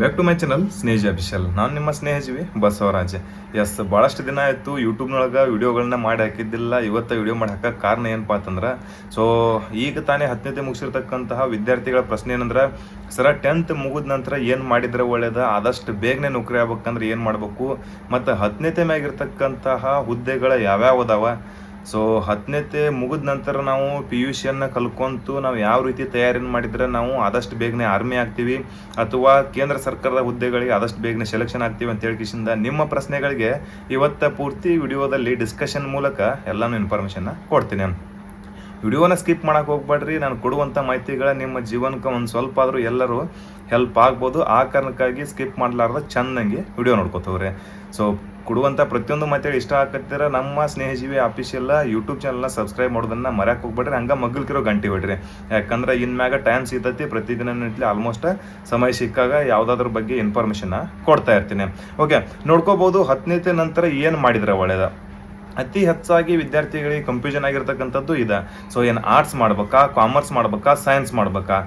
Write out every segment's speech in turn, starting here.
Back to my channel Snehaji official. ನಾನು ನಿಮ್ಮ ಸ್ನೇಹಜೀವಿ ಬಸವರಾಜ್. ಭಾಳಷ್ಟು ದಿನ ಆಯಿತು ಯೂಟ್ಯೂಬ್ನೊಳಗೆ ವಿಡಿಯೋಗಳನ್ನ ಮಾಡಿ ಹಾಕಿದ್ದಿಲ್ಲ. ಇವತ್ತು ವಿಡಿಯೋ ಮಾಡಿ ಹಾಕೋಕ್ಕೆ ಕಾರಣ ಏನಪ್ಪ ಅಂತಂದ್ರೆ, ಈಗ ತಾನೇ 10ನೇ ಮುಗಿಸಿರ್ತಕ್ಕಂತಹ ವಿದ್ಯಾರ್ಥಿಗಳ ಪ್ರಶ್ನೆ ಏನಂದ್ರೆ, ಸರ 10th ಮುಗಿದ ನಂತರ ಏನು ಮಾಡಿದರೆ ಒಳ್ಳೇದು, ಆದಷ್ಟು ಬೇಗನೆ ನೌಕರಿ ಆಗ್ಬೇಕಂದ್ರೆ ಏನು ಮಾಡಬೇಕು, ಮತ್ತು 10ನೇ ಮ್ಯಾಗಿರ್ತಕ್ಕಂತಹ ಹುದ್ದೆಗಳು ಯಾವ್ಯಾವ ಅದಾವ. 10ನೇ ಮುಗಿದ ನಂತರ ನಾವು PUCಯನ್ನು ಕಲ್ಕೊಂತು ನಾವು ಯಾವ ರೀತಿ ತಯಾರಿಯನ್ನು ಮಾಡಿದರೆ ನಾವು ಆದಷ್ಟು ಬೇಗನೆ ಆರ್ಮಿ ಆಗ್ತೀವಿ ಅಥವಾ ಕೇಂದ್ರ ಸರ್ಕಾರದ ಹುದ್ದೆಗಳಿಗೆ ಆದಷ್ಟು ಬೇಗನೆ ಸೆಲೆಕ್ಷನ್ ಆಗ್ತೀವಿ ಅಂತ ಹೇಳಿಕಿಸಿಂದ ನಿಮ್ಮ ಪ್ರಶ್ನೆಗಳಿಗೆ ಇವತ್ತು ಪೂರ್ತಿ ವಿಡಿಯೋದಲ್ಲಿ ಡಿಸ್ಕಷನ್ ಮೂಲಕ ಎಲ್ಲಾನು ಇನ್ಫಾರ್ಮೇಷನ್ನ ಕೊಡ್ತೀನಿ. ವಿಡಿಯೋನ ಸ್ಕಿಪ್ ಮಾಡೋಕೆ ಹೋಗ್ಬೇಡ್ರಿ. ನಾನು ಕೊಡುವಂಥ ಮಾಹಿತಿಗಳ ನಿಮ್ಮ ಜೀವನಕ್ಕೆ ಒಂದು ಸ್ವಲ್ಪ ಆದರೂ ಎಲ್ಲರೂ ಹೆಲ್ಪ್ ಆಗ್ಬೋದು. ಆ ಕಾರಣಕ್ಕಾಗಿ ಸ್ಕಿಪ್ ಮಾಡಲಾರ್ದ ಚೆಂದಂಗೆ ವಿಡಿಯೋ ನೋಡ್ಕೋತವ್ರೆ. ಕೊಡುವಂಥ ಪ್ರತಿಯೊಂದು ಮಾಹಿತಿ ಇಷ್ಟ ಆಗತ್ತಿರ ನಮ್ಮ ಸ್ನೇಹಜೀವಿ ಅಫಿಷಿಯಲ್ ಯೂಟ್ಯೂಬ್ ಚಾನಲ್ನ ಸಬ್ಸ್ಕ್ರೈಬ್ ಮಾಡೋದನ್ನು ಮರ್ಯಾಕೆ ಹೋಗ್ಬೇಡ್ರಿ. ಹಂಗೆ ಮಗ್ಗಲ್ಕಿರೋ ಗಂಟೆ ಬಿಡ್ರಿ. ಯಾಕಂದ್ರೆ ಇನ್ಮ್ಯಾಗ ಟೈಮ್ ಸಿಗ್ತೈತಿ, ಪ್ರತಿದಿನ ಆಲ್ಮೋಸ್ಟ್ ಸಮಯ ಸಿಕ್ಕಾಗ ಯಾವುದಾದ್ರ ಬಗ್ಗೆ ಇನ್ಫಾರ್ಮೇಷನ್ನ ಕೊಡ್ತಾ ಇರ್ತೀನಿ. ಓಕೆ, ನೋಡ್ಕೋಬೋದು 10ನೇ ನಂತರ ಏನು ಮಾಡಿದ್ರೆ ಒಳ್ಳೇದು. ಅತಿ ಹೆಚ್ಚಾಗಿ ವಿದ್ಯಾರ್ಥಿಗಳಿಗೆ ಕನ್ಫ್ಯೂಷನ್ ಆಗಿರ್ತಕ್ಕಂಥದ್ದು ಇದೆ. ಏನು ಆರ್ಟ್ಸ್ ಮಾಡ್ಬೇಕಾ, ಕಾಮರ್ಸ್ ಮಾಡ್ಬೇಕಾ, ಸೈನ್ಸ್ ಮಾಡ್ಬೇಕಾ.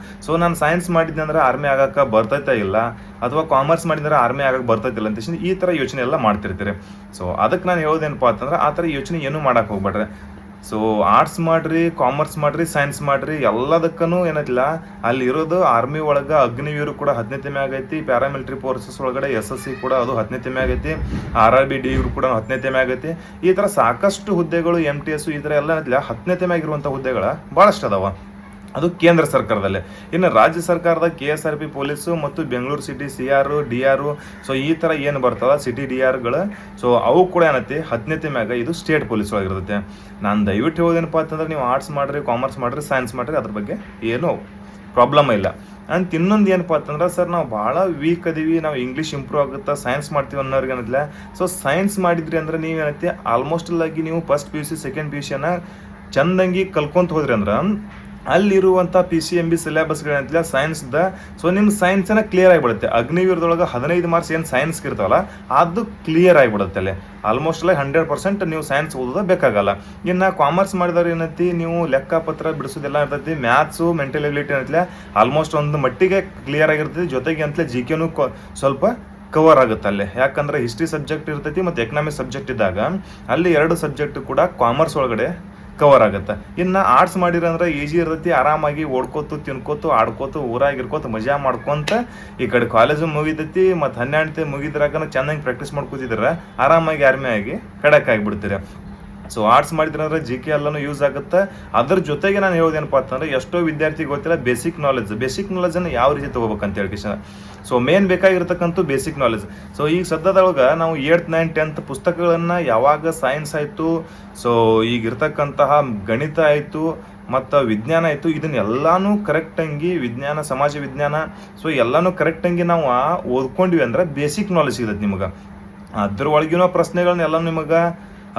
ನಾನು ಸೈನ್ಸ್ ಮಾಡಿದ್ದೆ ಅಂದ್ರೆ ಆರ್ಮಿ ಆಗಕ್ಕೆ ಬರ್ತೈತೆ ಇಲ್ಲ, ಅಥವಾ ಕಾಮರ್ಸ್ ಮಾಡಿದ್ರೆ ಆರ್ಮಿ ಆಗಕ್ಕೆ ಬರ್ತೈತಿಲ್ಲ ಅಂತ ಈ ಥರ ಯೋಚನೆ ಎಲ್ಲ ಮಾಡ್ತಿರ್ತೀರಿ. ಅದಕ್ಕೆ ನಾನು ಹೇಳೋದೇನಪ್ಪ ಅಂತಂದ್ರೆ, ಆ ಥರ ಯೋಚನೆ ಏನೂ ಮಾಡಕ್ಕೆ ಹೋಗ್ಬೇಡ್ರಿ. ಆರ್ಟ್ಸ್ ಮಾಡ್ರಿ, ಕಾಮರ್ಸ್ ಮಾಡ್ರಿ, ಸೈನ್ಸ್ ಮಾಡ್ರಿ, ಎಲ್ಲದಕ್ಕೂ ಏನೈತಿಲ್ಲ ಅಲ್ಲಿ ಇರೋದು ಆರ್ಮಿ ಒಳಗೆ ಅಗ್ನಿವೀರು ಕೂಡ 10ನೇ ಮ್ಯಾಗ ಐತಿ, ಪ್ಯಾರಾಮಿಲಿಟರಿ ಫೋರ್ಸಸ್ ಒಳಗಡೆ SSC ಕೂಡ ಅದು 10ನೇ ಮ್ಯಾಗ ಐತಿ, RRB DU ಕೂಡ 10ನೇ ಮ್ಯಾಗ ಐತಿ. ಈ ಥರ ಸಾಕಷ್ಟು ಹುದ್ದೆಗಳು MTS ಈ ಥರ ಎಲ್ಲ ಏನೈತಿಲ್ಲ 10ನೇ ಮ್ಯಾಗ ಇರುವಂಥ ಹುದ್ದೆಗಳು ಭಾಳಷ್ಟು ಅದಾವ. ಅದು ಕೇಂದ್ರ ಸರ್ಕಾರದಲ್ಲೇ. ಇನ್ನು ರಾಜ್ಯ ಸರ್ಕಾರದ KSRP ಪೊಲೀಸು ಮತ್ತು ಬೆಂಗಳೂರು ಸಿಟಿ CR DR ಈ ಥರ ಏನು ಬರ್ತವ ಸಿಟಿ DRಗಳು, ಅವು ಕೂಡ ಏನೈತಿ 10ನೇ ಮ್ಯಾಗ ಇದು ಸ್ಟೇಟ್ ಪೊಲೀಸ್ ಒಳಗಿರ್ತೈತೆ. ನಾನು ದಯವಿಟ್ಟು ಹೇಳೋದೇನಪ್ಪ ಅಂತಂದ್ರೆ, ನೀವು ಆರ್ಟ್ಸ್ ಮಾಡಿರಿ, ಕಾಮರ್ಸ್ ಮಾಡಿರಿ, ಸೈನ್ಸ್ ಮಾಡಿರಿ, ಅದ್ರ ಬಗ್ಗೆ ಏನೂ ಪ್ರಾಬ್ಲಮ್ ಇಲ್ಲ. ಅಂತ ಇನ್ನೊಂದು ಏನಪ್ಪ ಅಂತಂದ್ರೆ, ಸರ್ ನಾವು ಭಾಳ ವೀಕ್ ಅದೀವಿ, ನಾವು ಇಂಗ್ಲೀಷ್ ಇಂಪ್ರೂವ್ ಆಗುತ್ತಾ, ಸೈನ್ಸ್ ಮಾಡ್ತೀವಿ ಅನ್ನೋರಿಗೆ ಏನಿಲ್ಲ. ಸೈನ್ಸ್ ಮಾಡಿದ್ರಿ ಅಂದ್ರೆ ನೀವೇನೈತಿ ಆಲ್ಮೋಸ್ಟ್ ಆಗಿ ನೀವು ಫಸ್ಟ್ PUC ಸೆಕೆಂಡ್ PUCಯನ್ನು ಚಂದಂಗಿ ಕಲ್ಕೊಂತ ಹೋದ್ರಿ ಅಂದ್ರೆ ಅಲ್ಲಿರುವಂಥ PCMB ಸಿಲೆಬಸ್ಗಳೇನಿಲ್ಲ ಸೈನ್ಸ್ದ, ನಿಮ್ಮ ಸೈನ್ಸನ್ನ ಕ್ಲಿಯರ್ ಆಗಿಬಿಡುತ್ತೆ. ಅಗ್ನಿವೀರದೊಳಗೆ 15 ಮಾರ್ಕ್ಸ್ ಏನು ಸೈನ್ಸ್ಗೆ ಇರ್ತಾವಲ್ಲ ಅದು ಕ್ಲಿಯರ್ ಆಗಿಬಿಡುತ್ತೆ. ಅಲ್ಲಿ ಆಲ್ಮೋಸ್ಟ್ 100% ನೀವು ಸೈನ್ಸ್ ಓದೋದು ಬೇಕಾಗಲ್ಲ. ಇನ್ನು ಕಾಮರ್ಸ್ ಮಾಡಿದವ್ರು ಏನೈತಿ, ನೀವು ಲೆಕ್ಕಪತ್ರ ಬಿಡಿಸೋದೆಲ್ಲ ಇರ್ತೈತಿ, ಮ್ಯಾಥ್ಸು ಮೆಂಟಲ್ ಎಬಿಲಿಟಿ ಏನೈತಿಲ್ಲ ಆಲ್ಮೋಸ್ಟ್ ಒಂದು ಮಟ್ಟಿಗೆ ಕ್ಲಿಯರ್ ಆಗಿರ್ತೈತಿ. ಜೊತೆಗೆ ಅಂತಲೇ GKನೂ ಸ್ವಲ್ಪ ಕವರ್ ಆಗುತ್ತೆ ಅಲ್ಲಿ. ಯಾಕಂದ್ರೆ ಹಿಸ್ಟ್ರಿ ಸಬ್ಜೆಕ್ಟ್ ಇರ್ತೈತಿ ಮತ್ತು ಎಕನಾಮಿಕ್ಸ್ ಸಬ್ಜೆಕ್ಟ್ ಇದ್ದಾಗ ಅಲ್ಲಿ 2 ಸಬ್ಜೆಕ್ಟ್ ಕೂಡ ಕಾಮರ್ಸ್ ಒಳಗಡೆ ಕವರ್ ಆಗುತ್ತೆ. ಇನ್ನು ಆರ್ಟ್ಸ್ ಮಾಡಿರಂದ್ರೆ ಈಜಿ ಇರ್ತೈತಿ, ಆರಾಮಾಗಿ ಓಡ್ಕೋತು, ತಿನ್ಕೋತು, ಆಡ್ಕೋತು, ಊರಾಗಿರ್ಕೋತು, ಮಜಾ ಮಾಡ್ಕೊಂತ ಈ ಕಡೆ ಕಾಲೇಜು ಮುಗಿತೈತಿ. ಮತ್ತು 12ನೇ ಮುಗಿದ್ರಾಗ ಚೆನ್ನಾಗಿ ಪ್ರಾಕ್ಟೀಸ್ ಮಾಡ್ಕೋತಿದ್ರೆ ಆರಾಮಾಗಿ ಆರ್ಮಿ ಆಗಿ ಖಡಕ್ ಆಗಿಬಿಡ್ತೀರಿ. ಆರ್ಟ್ಸ್ ಮಾಡಿದ್ರೆ ಅಂದ್ರೆ GK ಎಲ್ಲನೂ ಯೂಸ್ ಆಗುತ್ತೆ. ಅದ್ರ ಜೊತೆಗೆ ನಾನು ಹೇಳೋದೇನಪ್ಪ ಅಂತಂದ್ರೆ, ಎಷ್ಟೋ ವಿದ್ಯಾರ್ಥಿ ಗೊತ್ತಿಲ್ಲ ಬೇಸಿಕ್ ನಾಲೆಜನ್ನು ಯಾವ ರೀತಿ ತೊಗೋಬೇಕಂತ ಹೇಳಿ. ಮೇನ್ ಬೇಕಾಗಿರ್ತಕ್ಕಂಥ ಬೇಸಿಕ್ ನಾಲೆಜ್. ಈಗ ಸದ್ಯದೊಳಗೆ ನಾವು 8th 9th 10th ಪುಸ್ತಕಗಳನ್ನು ಯಾವಾಗ ಸೈನ್ಸ್ ಆಯಿತು, ಈಗ ಇರ್ತಕ್ಕಂತಹ ಗಣಿತ ಆಯಿತು ಮತ್ತು ವಿಜ್ಞಾನ ಆಯಿತು, ಇದನ್ನೆಲ್ಲಾನು ಕರೆಕ್ಟಂಗಿ ವಿಜ್ಞಾನ, ಸಮಾಜ ವಿಜ್ಞಾನ ಎಲ್ಲನೂ ಕರೆಕ್ಟಂಗಿ ನಾವು ಓದ್ಕೊಂಡ್ವಿ ಅಂದ್ರೆ ಬೇಸಿಕ್ ನಾಲೆಜ್ ಸಿಗುತ್ತೆ ನಿಮಗೆ. ಅದ್ರ ಒಳಗಿನ ಪ್ರಶ್ನೆಗಳನ್ನೆಲ್ಲ ನಿಮಗೆ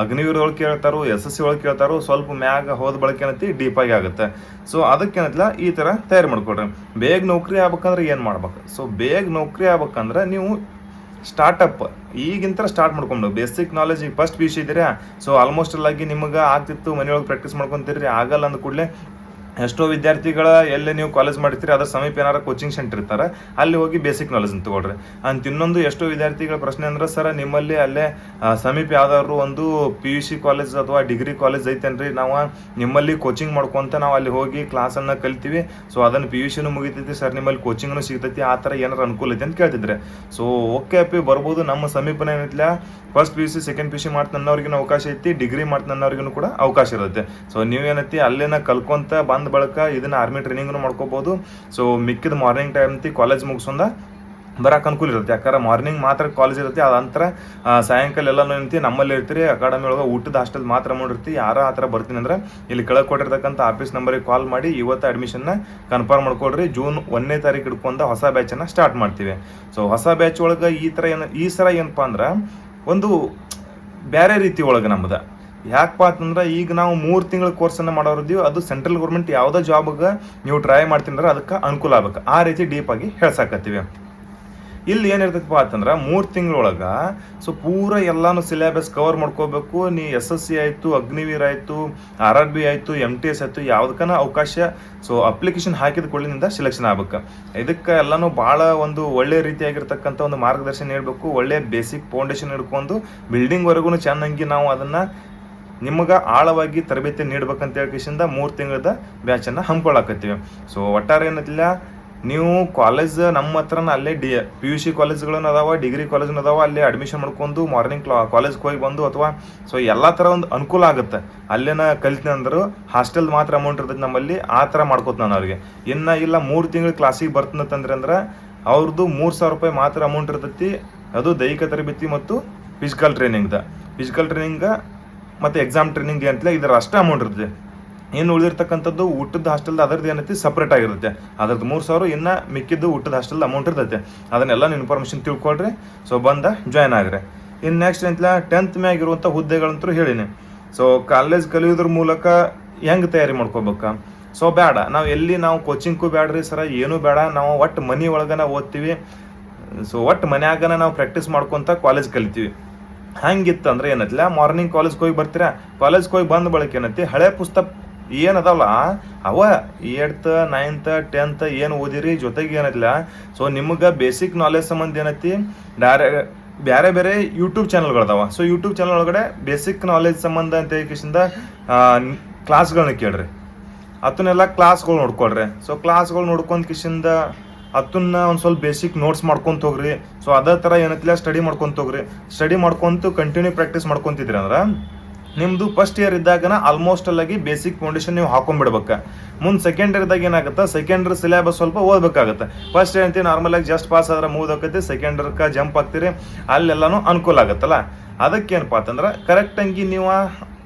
ಅಗ್ನಿವೀರ ಒಳಗೆ ಕೇಳ್ತಾರೋ, SSC ಒಳಗೆ ಕೇಳ್ತಾರೋ, ಸ್ವಲ್ಪ ಮ್ಯಾಗ ಹೋದ ಬಳಕೆ ಏನೈತಿ ಡೀಪಾಗಿ ಆಗುತ್ತೆ. ಅದಕ್ಕೇನೈತಿಲ್ಲ ಈ ಥರ ತಯಾರು ಮಾಡ್ಕೊಡ್ರಿ. ಬೇಗ ನೌಕರಿ ಆಗ್ಬೇಕಂದ್ರೆ ಏನು ಮಾಡ್ಬೇಕು? ಬೇಗ ನೌಕರಿ ಆಗ್ಬೇಕಂದ್ರೆ ನೀವು ಸ್ಟಾರ್ಟಪ್ ಈಗಿಂತ ಸ್ಟಾರ್ಟ್ ಮಾಡ್ಕೊಂಡು ಬೇಸಿಕ್ ನಾಲೆಜ್ ಈಗ ಫಸ್ಟ್ PUC ಇದ್ದೀರಾ, ಆಲ್ಮೋಸ್ಟ್ ಆಗಿ ನಿಮಗೆ ಆಗ್ತಿತ್ತು ಮನೆಯೊಳಗೆ ಪ್ರಾಕ್ಟೀಸ್ ಮಾಡ್ಕೊತೀರಿ. ಆಗಲ್ಲ ಅಂದ ಕೂಡಲೇ ಎಷ್ಟೋ ವಿದ್ಯಾರ್ಥಿಗಳ ಎಲ್ಲೇ ನೀವು ಕಾಲೇಜ್ ಮಾಡ್ತೀರಿ ಅದರ ಸಮೀಪ ಏನಾರ ಕೋಚಿಂಗ್ ಸೆಂಟರ್ ಇರ್ತಾರೆ, ಅಲ್ಲಿ ಹೋಗಿ ಬೇಸಿಕ್ ನಾಲೆಜ್ ತಗೊಳ್ರಿ. ಅಂತ ಇನ್ನೊಂದು ಎಷ್ಟೋ ವಿದ್ಯಾರ್ಥಿಗಳ ಪ್ರಶ್ನೆ ಅಂದ್ರೆ, ಸರ್ ನಿಮ್ಮಲ್ಲಿ ಅಲ್ಲೇ ಸಮೀಪ ಯಾವ್ದಾದ್ರು ಒಂದು PUC ಕಾಲೇಜ್ ಅಥವಾ ಡಿಗ್ರಿ ಕಾಲೇಜ್ ಐತೇನ್ರಿ, ನಾವು ನಿಮ್ಮಲ್ಲಿ ಕೋಚಿಂಗ್ ಮಾಡ್ಕೊಂತ ನಾವು ಅಲ್ಲಿ ಹೋಗಿ ಕ್ಲಾಸನ್ನು ಕಲಿತೀವಿ, ಅದನ್ನು PUCನೂ ಮುಗಿತೈತಿ ಸರ್, ನಿಮ್ಮಲ್ಲಿ ಕೋಚಿಂಗ್ನು ಸಿಗ್ತೈತಿ, ಆ ಥರ ಏನಾರು ಅನುಕೂಲ ಐತೆ ಅಂತ ಕೇಳ್ತಿದ್ರೆ. ಓಕೆ ಅಪ್ಪಿ ಬರ್ಬೋದು, ನಮ್ಮ ಸಮೀಪನೇ ಏನಿಲ್ಲ ಫಸ್ಟ್ PUC ಸೆಕೆಂಡ್ PUC ಮಾಡ್ತನ್ನೋರಿಗೂ ಅವಕಾಶ ಐತಿ, ಡಿಗ್ರಿ ಮಾಡ್ತನ್ನೋರಿಗೂ ಕೂಡ ಅವಕಾಶ ಇರುತ್ತೆ. ನೀವೇನೈತಿ ಅಲ್ಲೇನ ಕಲ್ಕೊಂತ ಬಂದ ಬಳಕ ಇದನ್ನ ಆರ್ಮಿ ಟ್ರೈನಿಂಗ್ನು ಮಾಡ್ಕೋಬಹುದು. ಮಿಕ್ಕಿದ ಮಾರ್ನಿಂಗ್ ಟೈಮ್ ಐತಿ ಕಾಲೇಜ್ ಮುಗಿಸೊಂದ ಬರಕ್ಕೆ ಅನುಕೂಲ ಇರುತ್ತೆ. ಯಾಕಂದ್ರೆ ಮಾರ್ನಿಂಗ್ ಮಾತ್ರ ಕಾಲೇಜ್ ಇರುತ್ತೆ, ಅದಂತರ ಸಾಯಂಕಾಲ ಎಲ್ಲನೂ ಏನೈತಿ ನಮ್ಮಲ್ಲಿ ಇರ್ತೀರಿ. ಅಕಾಡೆಮಿ ಒಳಗೆ ಊಟದ ಹಾಸ್ಟೆಲ್ ಮಾತ್ರ ಮಾಡಿರ್ತೀವಿ. ಯಾರೋ ಆ ಥರ ಬರ್ತೀನಿ ಅಂದ್ರೆ ಇಲ್ಲಿ ಕೆಳಗೆ ಕೊಟ್ಟಿರ್ತಕ್ಕಂಥ ಆಫೀಸ್ ನಂಬರಿಗೆ ಕಾಲ್ ಮಾಡಿ ಇವತ್ತು ಅಡ್ಮಿಷನ್ನ ಕನ್ಫರ್ಮ್ ಮಾಡ್ಕೊಳ್ರಿ. ಜೂನ್ 1ನೇ ತಾರೀಕು ಹಿಡ್ಕೊಂಡು ಹೊಸ ಬ್ಯಾಚನ್ನು ಸ್ಟಾರ್ಟ್ ಮಾಡ್ತೀವಿ. ಹೊಸ ಬ್ಯಾಚ್ ಒಳಗೆ ಈ ಸರ ಏನಪ್ಪ ಅಂದ್ರೆ ಒಂದು ಬೇರೆ ರೀತಿ ಒಳಗೆ ನಮ್ದು. ಯಾಕಪ್ಪ ಅಂತಂದ್ರೆ, ಈಗ ನಾವು 3 ತಿಂಗಳ ಕೋರ್ಸನ್ನು ಮಾಡೋರಿದ್ದೀವಿ, ಅದು ಸೆಂಟ್ರಲ್ ಗೌರ್ಮೆಂಟ್ ಯಾವುದೋ ಜಾಬ್ಗೆ ನೀವು ಟ್ರೈ ಮಾಡ್ತೀನಂದ್ರೆ ಅದಕ್ಕೆ ಅನುಕೂಲ ಆಗ್ಬೇಕು. ಆ ರೀತಿ ಡೀಪಾಗಿ ಹೇಳ್ಸಾಕತ್ತೀವಿ. ಇಲ್ಲಿ ಏನಿರ್ತೈತಪ್ಪ ಅಂತಂದ್ರೆ 3 ತಿಂಗಳೊಳಗೆ ಸೊ ಪೂರ ಎಲ್ಲಾನು ಸಿಲೆಬಸ್ ಕವರ್ ಮಾಡ್ಕೋಬೇಕು. ನೀ SSC ಆಯಿತು, ಅಗ್ನಿವೀರ್ ಆಯಿತು, RRB ಆಯಿತು, MTS ಆಯಿತು, ಯಾವುದಕ್ಕನ ಅವಕಾಶ ಸೊ ಅಪ್ಲಿಕೇಶನ್ ಹಾಕಿದ ಕೂಡಲಿನಿಂದ ಸೆಲೆಕ್ಷನ್ ಆಗ್ಬೇಕು. ಇದಕ್ಕೆ ಎಲ್ಲಾನು ಭಾಳ ಒಂದು ಒಳ್ಳೆ ರೀತಿಯಾಗಿರ್ತಕ್ಕಂಥ ಒಂದು ಮಾರ್ಗದರ್ಶನ ನೀಡಬೇಕು. ಒಳ್ಳೆ ಬೇಸಿಕ್ ಫೌಂಡೇಶನ್ ಹಿಡ್ಕೊಂಡು ಬಿಲ್ಡಿಂಗ್ವರೆಗೂ ಚೆನ್ನಾಗಿ ನಾವು ಅದನ್ನು ನಿಮಗೆ ಆಳವಾಗಿ ತರಬೇತಿ ನೀಡ್ಬೇಕಂತ ಹೇಳ್ಕಿಸಿಂದ 3 ತಿಂಗಳದ ಬ್ಯಾಚನ್ನು ಹಮ್ಮಿಕೊಳ್ಳಾಕತ್ತೀವಿ. ಸೊ ಒಟ್ಟಾರೆ ಏನತ್ತಿಲ್ಲ, ನೀವು ಕಾಲೇಜ್ ನಮ್ಮ ಹತ್ರನ ಅಲ್ಲೇ PUC ಕಾಲೇಜ್ಗಳನ್ನ ಅದಾವ, ಡಿಗ್ರಿ ಕಾಲೇಜ್ನ ಅದಾವ, ಅಲ್ಲೇ ಅಡ್ಮಿಷನ್ ಮಾಡ್ಕೊಂಡು ಮಾರ್ನಿಂಗ್ ಕಾಲೇಜ್ಗೆ ಹೋಗಿ ಬಂದು ಅಥವಾ ಸೊ ಎಲ್ಲ ಥರ ಒಂದು ಅನುಕೂಲ ಆಗುತ್ತೆ. ಅಲ್ಲೇನ ಕಲಿತೀನಿ ಅಂದರು ಹಾಸ್ಟೆಲ್ ಮಾತ್ರ ಅಮೌಂಟ್ ಇರ್ತೈತೆ ನಮ್ಮಲ್ಲಿ, ಆ ಥರ ಮಾಡ್ಕೋತ ನಾನು ಅವ್ರಿಗೆ. ಇನ್ನು ಇಲ್ಲ 3 ತಿಂಗಳು ಕ್ಲಾಸಿಗೆ ಬರ್ತಂದ್ರೆ ಅವ್ರದ್ದು 3,000 ರೂಪಾಯಿ ಮಾತ್ರ ಅಮೌಂಟ್ ಇರ್ತೈತಿ. ಅದು ದೈಹಿಕ ತರಬೇತಿ ಮತ್ತು ಫಿಸಿಕಲ್ ಟ್ರೈನಿಂಗ್ ಮತ್ತು ಎಕ್ಸಾಮ್ ಟ್ರೈನಿಂಗ್ ಅಂತಲೇ ಇದರ ಅಷ್ಟೇ ಅಮೌಂಟ್ ಇರ್ತದೆ. ಏನು ಉಳಿದಿರ್ತಕ್ಕಂಥದ್ದು ಊಟದ ಹಾಸ್ಟೆಲ್ದು ಅದರದ್ದು ಏನೈತಿ ಸಪ್ರೇಟ್ ಆಗಿರುತ್ತೆ. ಅದ್ರದ್ದು 3,000, ಇನ್ನು ಮಿಕ್ಕಿದ್ದು ಊಟದ ಹಾಸ್ಟೆಲ್ ಅಮೌಂಟ್ ಇರ್ತೈತೆ. ಅದನ್ನೆಲ್ಲ ಇನ್ಫಾರ್ಮೇಷನ್ ತಿಳ್ಕೊಳ್ರಿ. ಸೊ ಬಂದ ಜಾಯ್ನ್ ಆಗ್ರಿ. ಇನ್ನು ನೆಕ್ಸ್ಟ್ ಅಂತಲ್ಲ 10th ಮ್ಯಾಗಿರುವಂಥ ಹುದ್ದೆಗಳಂತೂ ಹೇಳಿನಿ. ಸೊ ಕಾಲೇಜ್ ಕಲಿಯೋದ್ರ ಮೂಲಕ ಹೆಂಗೆ ತಯಾರಿ ಮಾಡ್ಕೋಬೇಕಾ? ಸೊ ಬೇಡ, ನಾವು ಕೋಚಿಂಗ್ಗೂ ಬೇಡ್ರಿ ಸರ, ಏನೂ ಬೇಡ, ನಾವು ಒಟ್ಟು ಮನೆ ಒಳಗನ ಓದ್ತೀವಿ. ಸೊ ಒಟ್ಟು ಮನ್ಯಾಗನ ನಾವು ಪ್ರಾಕ್ಟೀಸ್ ಮಾಡ್ಕೊತ ಕಾಲೇಜ್ ಕಲಿತೀವಿ. ಹಂಗಿತ್ತಂದ್ರೆ ಏನತ್ತಿಲ್ಲ, ಮಾರ್ನಿಂಗ್ ಕಾಲೇಜ್ಗೆ ಹೋಗಿ ಬರ್ತೀರಾ, ಕಾಲೇಜ್ಗೆ ಹೋಗಿ ಬಂದ ಬಳಿಕ ಏನೈತಿ ಹಳೆ ಪುಸ್ತಕ ಏನದಾವಲ್ಲ ಅವ 8th 9th 10th ಏನು ಓದಿರಿ ಜೊತೆಗೆ ಏನತ್ತಿಲ್ಲ. ಸೊ ನಿಮಗೆ ಬೇಸಿಕ್ ನಾಲೆಜ್ ಸಂಬಂಧ ಏನೈತಿ ಬೇರೆ ಬೇರೆ ಯೂಟ್ಯೂಬ್ ಚಾನಲ್ಗಳದಾವ. ಸೊ ಯೂಟ್ಯೂಬ್ ಚಾನಲ್ ಒಳಗಡೆ ಬೇಸಿಕ್ ನಾಲೆಜ್ ಸಂಬಂಧ ಅಂತ ಹೇಳಿಕಿಸಿಂದ ಕ್ಲಾಸ್ಗಳನ್ನ ಕೇಳ್ರಿ, ಅದನ್ನೆಲ್ಲ ಕ್ಲಾಸ್ಗಳು ನೋಡ್ಕೊಳ್ರಿ. ಸೊ ಕ್ಲಾಸ್ಗಳು ನೋಡ್ಕೊಂಡ್ ಕಿಸಿಂದ ಅದನ್ನ ಒಂದು ಸ್ವಲ್ಪ ಬೇಸಿಕ್ ನೋಟ್ಸ್ ಮಾಡ್ಕೊಂತ ಹೋಗ್ರಿ. ಸೊ ಅದೇ ಥರ ಏನತ್ತಿಲ್ಲ ಸ್ಟಡಿ ಮಾಡ್ಕೊಂತ ಹೋಗ್ರಿ. ಸ್ಟಡಿ ಮಾಡ್ಕೊಂತು ಕಂಟಿನ್ಯೂ ಪ್ರಾಕ್ಟೀಸ್ ಮಾಡ್ಕೊತಿದ್ರಿ ಅಂದ್ರೆ ನಿಮ್ಮದು ಫಸ್ಟ್ ಇಯರ್ ಇದ್ದಾಗನ ಆಲ್ಮೋಸ್ಟ್ ಅಲ್ಲಾಗಿ ಬೇಸಿಕ್ ಫೌಂಡೇಶನ್ ನೀವು ಹಾಕೊಂಡ್ಬಿಡ್ಬೇಕು. ಮುಂದೆ ಸೆಕೆಂಡ್ ಇಯರ್ದಾಗ ಏನಾಗುತ್ತೆ, ಸೆಕೆಂಡ್ ಇಯರ್ ಸಿಲೆಬಸ್ ಸ್ವಲ್ಪ ಓದಬೇಕಾಗುತ್ತೆ. ಫಸ್ಟ್ ಇಯರ್ ಅಂತೀವಿ ನಾರ್ಮಲಾಗಿ ಜಸ್ಟ್ ಪಾಸ್ ಆದ್ರೆ ಮುಗಿದೋಕೈತಿ, ಸೆಕೆಂಡ್ ಇಯರ್ಗೆ ಜಂಪ್ ಆಗ್ತೀರಿ, ಅಲ್ಲೆಲ್ಲನೂ ಅನುಕೂಲ ಆಗುತ್ತಲ್ಲ. ಅದಕ್ಕೇನಪ್ಪ ಅಂತಂದ್ರೆ ಕರೆಕ್ಟಂಗಿ ನೀವು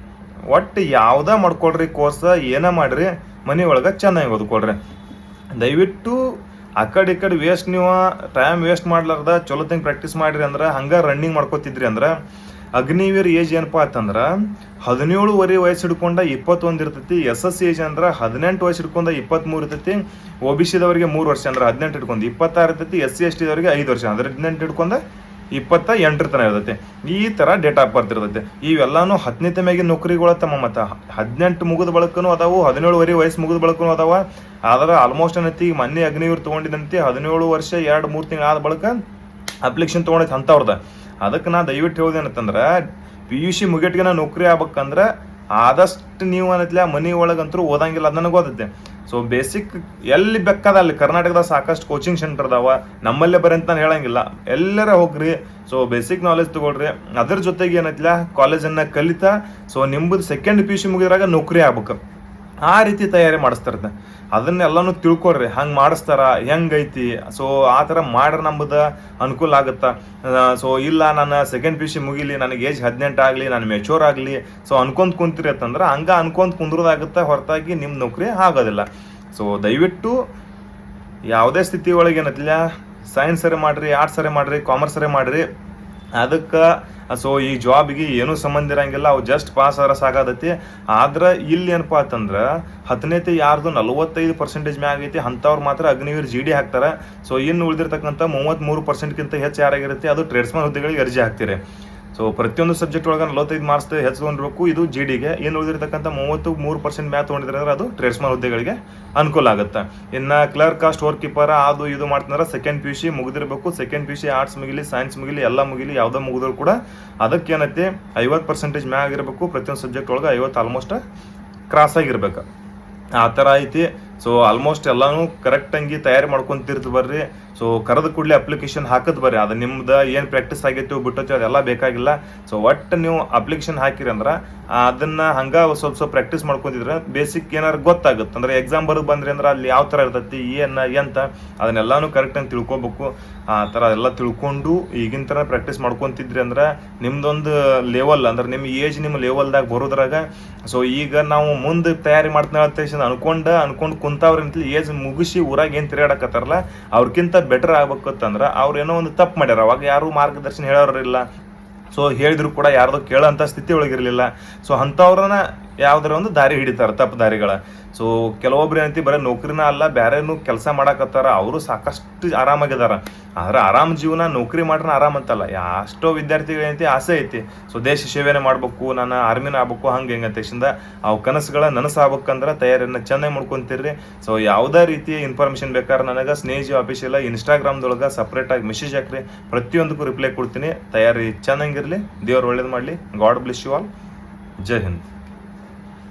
ಒಟ್ಟು ಯಾವುದೇ ಮಾಡ್ಕೊಳ್ರಿ, ಕೋರ್ಸ್ ಏನೇ ಮಾಡಿರಿ ಮನೆ ಒಳಗೆ ಚೆನ್ನಾಗಿ ಓದ್ಕೊಳ್ರಿ. ದಯವಿಟ್ಟು ಆ ಕಡೆ ಈ ಕಡೆ ನೀವು ಟೈಮ್ ವೇಸ್ಟ್ ಮಾಡ್ಲಾರ್ದ ಚಲೋತಂಗೆ ಪ್ರಾಕ್ಟೀಸ್ ಮಾಡಿರಿ ಅಂದ್ರೆ ಹಂಗೆ ರನ್ನಿಂಗ್ ಮಾಡ್ಕೋತಿದ್ರಿ ಅಂದ್ರೆ ಅಗ್ನಿವೀರ್ ಏಜ್ ಏನಪ್ಪಾ ಅಂತಂದ್ರೆ 17 ವಯಸ್ಸು ಹಿಡ್ಕೊಂಡ 21 ಇರ್ತೈತಿ. SSC ಏಜ್ ಅಂದ್ರೆ 18 ವಯಸ್ಸು ಹಿಡ್ಕೊಂಡ 23 ಇರ್ತೈತಿ. OBC ದವರಿಗೆ 3 ವರ್ಷ ಅಂದ್ರೆ 18 ಹಿಡ್ಕೊಂಡು 26 ಇರ್ತೈತಿ. SC ST ದವರಿಗೆ 5 ವರ್ಷ ಅಂದ್ರೆ 18 ಹಿಡ್ಕೊಂಡ 28 ತನಕ ಇರ್ತೈತಿ. ಈ ಥರ ಡೇಟ್ ಆಫ್ ಬರ್ತ್ ಇರ್ತೈತಿ. ಇವೆಲ್ಲಾನು 10ನೇ ಮ್ಯಾಗಿನ ನೌಕರಿಗಳ ತಮ್ಮ ಮತ್ತ 18 ಮುಗಿದ ಬಳಕನು ಅದಾವು, 17 ವಯಸ್ಸು ಮುಗಿದ ಬಳಕನು ಅದಾವ. ಆದ್ರೆ ಆಲ್ಮೋಸ್ಟ್ ಏನೈತಿ ಮೊನ್ನೆ ಅಗ್ನಿವೀರ್ ತೊಗೊಂಡಿದಂತೆ 17 ವರ್ಷ 2-3 ತಿಂಗಳು ಆದ ಬಳಕ ಅಪ್ಲಿಕೇಶನ್ ತೊಗೊಂಡೈತಿ ಅಂಥವ್ರದ. ಅದಕ್ಕೆ ನಾ ದಯವಿಟ್ಟು ಹೇಳೋದೇನಂತಂದ್ರೆ PUC ಮುಗಿಟ್ಗೆ ನೌಕರಿ ಆಗ್ಬೇಕಂದ್ರೆ ಆದಷ್ಟು ನೀವು ಅನ್ನತ್ಲ ಮನೆ ಒಳಗಂತೂ ಓದಂಗಿಲ್ಲ, ಅದು ನನಗೆ ಓದತ್ತೆ. ಸೊ ಬೇಸಿಕ್ ಎಲ್ಲಿ ಬೇಕಾದ ಅಲ್ಲಿ ಕರ್ನಾಟಕದಾಗ ಸಾಕಷ್ಟು ಕೋಚಿಂಗ್ ಸೆಂಟರ್ ಅದಾವ, ನಮ್ಮಲ್ಲೇ ಬರೀ ಅಂತ ನಾನು ಹೇಳಂಗಿಲ್ಲ, ಎಲ್ಲರ ಹೋಗ್ರಿ. ಸೊ ಬೇಸಿಕ್ ನಾಲೆಜ್ ತಗೊಳ್ರಿ. ಅದ್ರ ಜೊತೆಗೆ ಏನೈತಿಲ್ಲ ಕಾಲೇಜನ್ನು ಕಲಿತಾ ಸೊ ನಿಮ್ಮದು ಸೆಕೆಂಡ್ PUC ಮುಗಿದ್ರಾಗ ನೌಕರಿ ಆಗ್ಬೇಕು, ಆ ರೀತಿ ತಯಾರಿ ಮಾಡಿಸ್ತಾರತ್ತೆ. ಅದನ್ನೆಲ್ಲನೂ ತಿಳ್ಕೊಳ್ರಿ, ಹಂಗೆ ಮಾಡಿಸ್ತಾರ ಹೆಂಗೈತಿ. ಸೊ ಆ ಥರ ಮಾಡ್ರೆ ನಮ್ಮದು ಅನುಕೂಲ ಆಗುತ್ತಾ. ಸೊ ಇಲ್ಲ ನಾನು ಸೆಕೆಂಡ್ PUC ಮುಗಿಲಿ, ನನಗೆ ಏಜ್ 18 ಆಗಲಿ, ನಾನು ಮೆಚೂರ್ ಆಗಲಿ, ಸೊ ಅನ್ಕೊಂತ ಕುಂತೀರಿ ಅಂತಂದ್ರೆ ಹಂಗೆ ಅನ್ಕೊಂತ ಕುಂದ್ರೋದಾಗುತ್ತೆ, ಹೊರತಾಗಿ ನಿಮ್ಮ ನೌಕರಿ ಆಗೋದಿಲ್ಲ. ಸೊ ದಯವಿಟ್ಟು ಯಾವುದೇ ಸ್ಥಿತಿ ಒಳಗೆ ಏನತ್ತಿಲ್ಲ ಸೈನ್ಸ್ ಸರಿ ಮಾಡಿರಿ, ಆರ್ಟ್ಸ್ ಸರಿ ಮಾಡಿರಿ, ಕಾಮರ್ಸ್ ಸರಿ ಮಾಡಿರಿ, ಅದಕ್ಕೆ ಸೊ ಈ ಜಾಬ್ಗೆ ಏನೂ ಸಂಬಂಧ ಇರಂಗಿಲ್ಲ. ಅವು ಜಸ್ಟ್ ಪಾಸ್ ಆದ್ರೆ ಸಾಕಾದತಿ. ಆದ್ರೆ ಇಲ್ಲಿ ಏನಪ್ಪಾ ಅಂತಂದ್ರೆ 10ನೇತೆ ಯಾರ್ದು 45% ಮ್ಯಾಗ ಐತಿ ಅಂಥವ್ರು ಮಾತ್ರ ಅಗ್ನಿವೀರ್ GD ಹಾಕ್ತಾರೆ. ಸೊ ಇನ್ನು ಉಳಿದಿರ್ತಕ್ಕಂಥ 33%ಗಿಂತ ಹೆಚ್ಚು ಯಾರಾಗಿರುತ್ತೆ ಅದು ಟ್ರೇಡ್ಸ್ಮನ್ ಹುದ್ದೆಗಳಿಗೆ ಅರ್ಜಿ ಹಾಕ್ತೀರಿ. ಸೊ ಪ್ರತಿಯೊಂದು ಸಬ್ಜೆಕ್ಟ್ ಒಳಗೆ 45 ಮಾರ್ಕ್ಸ್ ಹೆಚ್ಚು ತೊಗೊಂಡಿರ್ಬೇಕು, ಇದು GDಗೆ. ಏನು ಉಳಿದಿರ್ತಕ್ಕಂಥ 33% ಮ್ಯಾಥ್ ತೊಗೊಂಡಿದ್ರೆ ಅಂದ್ರೆ ಅದು ಟ್ರೇಡ್ಸ್ಮನ್ ಹುದ್ದೆಗಳಿಗೆ ಅನುಕೂಲ ಆಗುತ್ತೆ. ಇನ್ನು ಕ್ಲರ್ಕ್, ಸ್ಟೋರ್ ಕೀಪರ್ ಅದು ಇದು ಮಾಡ್ತಂದ್ರೆ ಸೆಕೆಂಡ್ PUC ಮುಗಿದಿರಬೇಕು. ಸೆಕೆಂಡ್ PUC ಆರ್ಟ್ಸ್ ಮುಗಿಲಿ, ಸೈನ್ಸ್ ಮುಗಿಲಿ, ಎಲ್ಲ ಮುಗಿಲಿ, ಯಾವುದೋ ಮುಗಿದ್ರು ಕೂಡ ಅದಕ್ಕೇನೈತಿ 50% ಮ್ಯಾಗ ಇರಬೇಕು. ಪ್ರತಿಯೊಂದು ಸಬ್ಜೆಕ್ಟ್ ಒಳಗೆ 50 ಆಲ್ಮೋಸ್ಟ್ ಕ್ರಾಸ್ ಆಗಿರ್ಬೇಕು, ಆ ಥರ ಐತಿ. ಸೊ ಆಲ್ಮೋಸ್ಟ್ ಎಲ್ಲಾನು ಕರೆಕ್ಟಂಗಿ ತಯಾರಿ ಮಾಡ್ಕೊಂತಿರ್ತು ಬರ್ರಿ. ಸೊ ಕರೆದ ಕೂಡಲೇ ಅಪ್ಲಿಕೇಶನ್ ಹಾಕದ್ ಬರ್ರಿ. ಅದು ನಿಮ್ದು ಏನು ಪ್ರಾಕ್ಟೀಸ್ ಆಗೈತಿ ಬಿಟ್ಟೈತಿ ಅದೆಲ್ಲ ಬೇಕಾಗಿಲ್ಲ. ಸೊ ಒಟ್ಟು ನೀವು ಅಪ್ಲಿಕೇಶನ್ ಹಾಕಿರಿ ಅಂದ್ರೆ ಅದನ್ನ ಹಂಗೆ ಸ್ವಲ್ಪ ಪ್ರಾಕ್ಟೀಸ್ ಮಾಡ್ಕೊಂತಿದ್ರೆ ಬೇಸಿಕ್ ಏನಾರು ಗೊತ್ತಾಗುತ್ತೆ. ಅಂದ್ರೆ ಎಕ್ಸಾಮ್ ಬರೋದು ಬಂದ್ರಿ ಅಂದ್ರೆ ಅಲ್ಲಿ ಯಾವ ಥರ ಇರ್ತೈತಿ ಎಂತ ಅದನ್ನೆಲ್ಲಾನು ಕರೆಕ್ಟಾಗಿ ತಿಳ್ಕೊಬೇಕು. ಆ ಥರ ಎಲ್ಲ ತಿಳ್ಕೊಂಡು ಈಗಿನ ಥರ ಪ್ರಾಕ್ಟೀಸ್ ಮಾಡ್ಕೊತಿದ್ರಿ ಅಂದ್ರೆ ನಿಮ್ದೊಂದು ಲೆವೆಲ್ ಅಂದ್ರೆ ನಿಮ್ಮ ಏಜ್ ನಿಮ್ಮ ಲೆವೆಲ್ದಾಗ ಬರೋದ್ರಾಗ. ಸೊ ಈಗ ನಾವು ಮುಂದೆ ತಯಾರಿ ಮಾಡ್ತಾ ಅನ್ಕೊಂಡು ಕುಂತವ್ರಂತಲಿ ಏಜ್ ಮುಗಿಸಿ ಊರಾಗ ಏನು ತಿರುಗಾಡಕತ್ತಾರಲ್ಲ ಅವ್ರಕ್ಕಿಂತ ಬೆಟರ್ ಆಗ್ಬೇಕಂತಂದ್ರೆ ಅವ್ರು ಏನೋ ಒಂದು ತಪ್ಪು ಮಾಡ್ಯಾರ. ಅವಾಗ ಯಾರು ಮಾರ್ಗದರ್ಶನ ಹೇಳೋರಿಲ್ಲ. ಸೊ ಹೇಳಿದ್ರು ಕೂಡ ಯಾರ್ದು ಕೇಳೋಂಥ ಸ್ಥಿತಿ ಒಳಗಿರಲಿಲ್ಲ. ಸೊ ಅಂಥವ್ರನ್ನ ಯಾವ್ದಾರ ಒಂದು ದಾರಿ ಹಿಡಿತಾರ ತಪ್ಪು ದಾರಿಗಳ. ಸೊ ಕೆಲವೊಬ್ರು ಏನೈತಿ ಬರೀ ನೌಕರಿನ ಅಲ್ಲ ಬೇರೆನು ಕೆಲಸ ಮಾಡಾಕತ್ತಾರ, ಅವರು ಸಾಕಷ್ಟು ಆರಾಮಾಗಿದಾರ. ಆದ್ರೆ ಆರಾಮ್ ಜೀವನ ನೌಕರಿ ಮಾಡ್ರ ಆರಾಮ್ ಅಂತಲ್ಲ. ಎಷ್ಟೋ ವಿದ್ಯಾರ್ಥಿಗಳು ಏನೈತಿ ಆಸೆ ಐತಿ, ಸೊ ದೇಶ ಸೇವೆನೆ ಮಾಡ್ಬೇಕು, ನಾನು ಆರ್ಮಿನ ಆಗ್ಬೇಕು, ಹಂಗೆ ಹೆಂಗೆ ಅಂತ ಅವು ಕನಸುಗಳ ನನಸಾಗ್ಬೇಕಂದ್ರೆ ತಯಾರಿಯನ್ನು ಚೆನ್ನಾಗಿ ಮಾಡ್ಕೊಂತೀರಿ. ಸೊ ಯಾವುದೇ ರೀತಿಯ ಇನ್ಫಾರ್ಮೇಶನ್ ಬೇಕಾದ್ರೆ ನನಗೆ ಸ್ನೇಹಿಜಿ ಆಫೀಷಿಯಲ್ ಇನ್ಸ್ಟಾಗ್ರಾಮ್ದೊಳಗೆ ಸಪ್ರೇಟಾಗಿ ಮೆಸೇಜ್ ಹಾಕ್ರಿ, ಪ್ರತಿಯೊಂದಕ್ಕೂ ರಿಪ್ಲೈ ಕೊಡ್ತೀನಿ. ತಯಾರಿ ಚೆನ್ನಾಗಿರಲಿ, ದೇವ್ರು ಒಳ್ಳೇದು ಮಾಡಲಿ. God bless you all. ಜೈ ಹಿಂದ್.